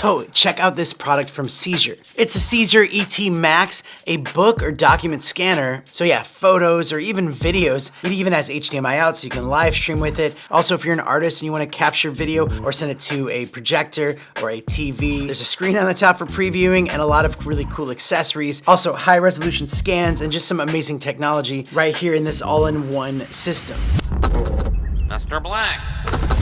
So check out this product from Czur. It's the Czur ET Max, a book or document scanner. So yeah, photos or even videos. It even has HDMI out so you can live stream with it. Also, if you're an artist and you want to capture video or send it to a projector or a TV, there's a screen on the top for previewing and a lot of really cool accessories. Also high resolution scans and just some amazing technology right here in this all-in-one system. Mr. Black.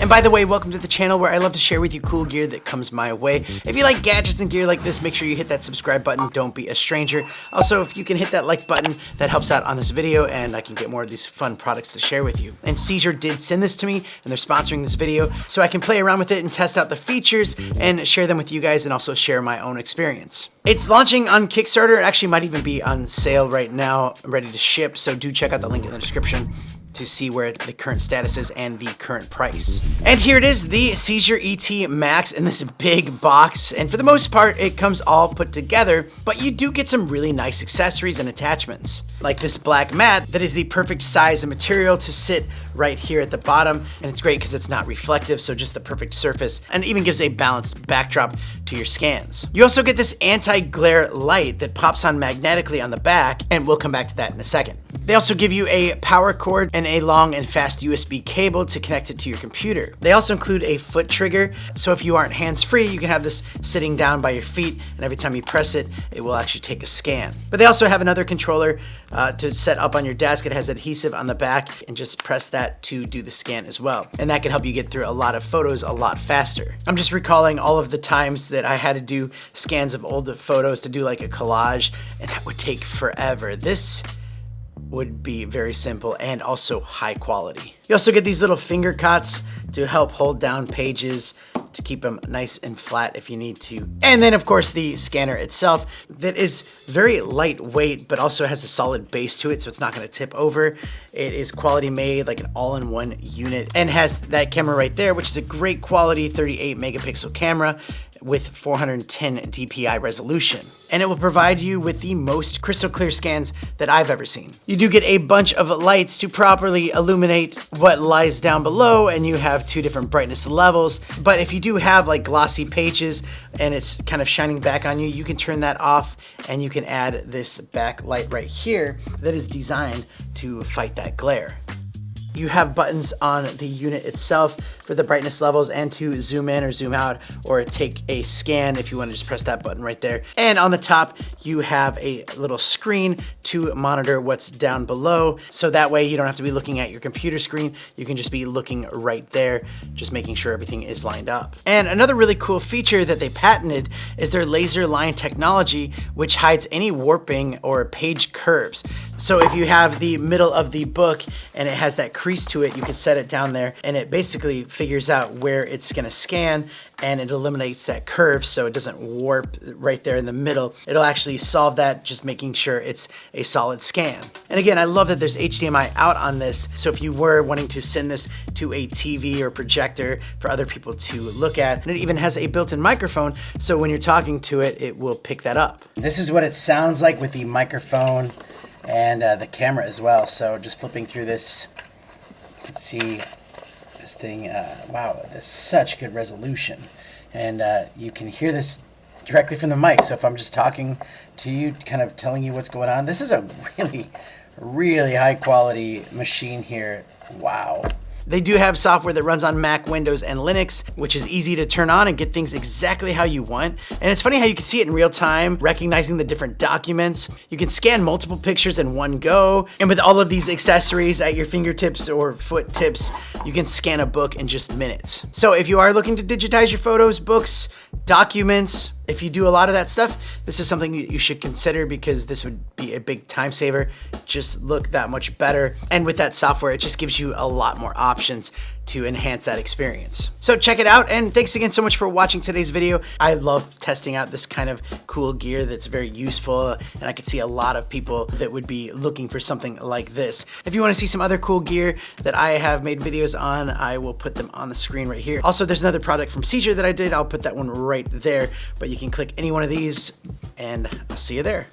And by the way, welcome to the channel where I love to share with you cool gear that comes my way. If you like gadgets and gear like this, make sure you hit that subscribe button. Don't be a stranger. Also, if you can hit that like button, that helps out on this video and I can get more of these fun products to share with you. And Czur did send this to me and they're sponsoring this video so I can play around with it and test out the features and share them with you guys and also share my own experience. It's launching on Kickstarter. It actually might even be on sale right now, ready to ship. So do check out the link in the description to see where the current status is and the current price. And here it is, the Czur ET Max in this big box. And for the most part, it comes all put together, but you do get some really nice accessories and attachments. Like this black mat that is the perfect size and material to sit right here at the bottom. And it's great because it's not reflective, so just the perfect surface, and even gives a balanced backdrop to your scans. You also get this anti-glare light that pops on magnetically on the back, and we'll come back to that in a second. They also give you a power cord and a long and fast USB cable to connect it to your computer. They also include a foot trigger, so if you aren't hands-free, you can have this sitting down by your feet, and every time you press it, it will actually take a scan. But they also have another controller to set up on your desk. It has adhesive on the back, and just press that to do the scan as well. And that can help you get through a lot of photos a lot faster. I'm just recalling all of the times that I had to do scans of old photos to do like a collage, and that would take forever. This would be very simple and also high quality. You also get these little finger cots to help hold down pages to keep them nice and flat if you need to. And then of course the scanner itself that is very lightweight but also has a solid base to it, so it's not going to tip over. It is quality made, like an all-in-one unit, and has that camera right there, which is a great quality 38 megapixel camera with 410 DPI resolution. And it will provide you with the most crystal clear scans that I've ever seen. You do get a bunch of lights to properly illuminate what lies down below, and you have two different brightness levels. But if you do have like glossy pages and it's kind of shining back on you, you can turn that off and you can add this backlight right here that is designed to fight that glare. You have buttons on the unit itself for the brightness levels and to zoom in or zoom out or take a scan if you want to just press that button right there. And on the top, you have a little screen to monitor what's down below. So that way you don't have to be looking at your computer screen. You can just be looking right there, just making sure everything is lined up. And another really cool feature that they patented is their laser line technology, which hides any warping or page curves. So if you have the middle of the book and it has that crease to it, you can set it down there and it basically figures out where it's gonna scan, and it eliminates that curve so it doesn't warp right there in the middle. It'll actually solve that, just making sure it's a solid scan. And again, I love that there's HDMI out on this, so if you were wanting to send this to a TV or projector for other people to look at, and it even has a built-in microphone, so when you're talking to it, it will pick that up. This is what it sounds like with the microphone and the camera as well. So just flipping through this, you can see this thing, wow, there's such good resolution. And you can hear this directly from the mic. So if I'm just talking to you, kind of telling you what's going on, this is a really, really high quality machine here. Wow. They do have software that runs on Mac, Windows, and Linux, which is easy to turn on and get things exactly how you want. And it's funny how you can see it in real time, recognizing the different documents. You can scan multiple pictures in one go. And with all of these accessories at your fingertips or foot tips, you can scan a book in just minutes. So if you are looking to digitize your photos, books, documents, if you do a lot of that stuff, this is something that you should consider because this would be a big time saver. Just look that much better. And with that software, it just gives you a lot more options to enhance that experience. So check it out, and thanks again so much for watching today's video. I love testing out this kind of cool gear that's very useful, and I could see a lot of people that would be looking for something like this. If you want to see some other cool gear that I have made videos on, I will put them on the screen right here. Also, there's another product from Czur that I did. I'll put that one right there, but you can click any one of these, and I'll see you there.